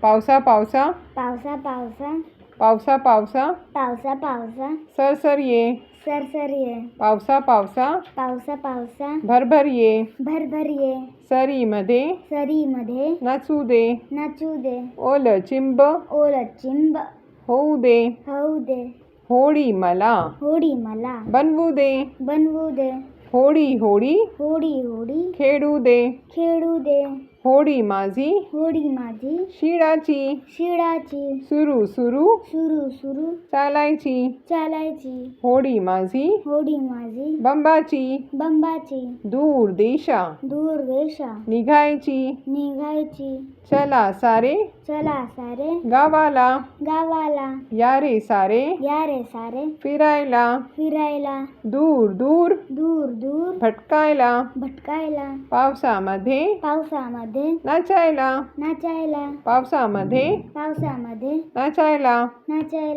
पावसा पावसा पावसा पावसा पावसा पावसा पावसा पावसा सरसर ये सरसर ये पावसा पावसा पावसा पावसा भरभर ये भरभर ये सरीमध्ये सरीमध्ये नाचू दे नाचू दे ओल चिंब ओल चिंब होऊ दे होऊ दे होळी मला होडी मला बनवू दे बनवू दे होळी होळी होडी होडी खेळू दे खेळू दे होळी माझी होडी माझी शिडाची शिडाची सुरू सुरू सुरू सुरू चालायची चालायची होळी माझी होडी माझी बंबाची बंबाची दूर देशा दूर देशा निघायची निघायची चला सारे चला सारे गावाला गावाला या रे सारे या रे सारे फिरायला फिरायला दूर दूर दूर दूर भटकायला भटकायला पावसामध्ये पावसामध्ये नाचायला नाचायला पावसामध्ये पावसामध्ये नाचायला नाचायला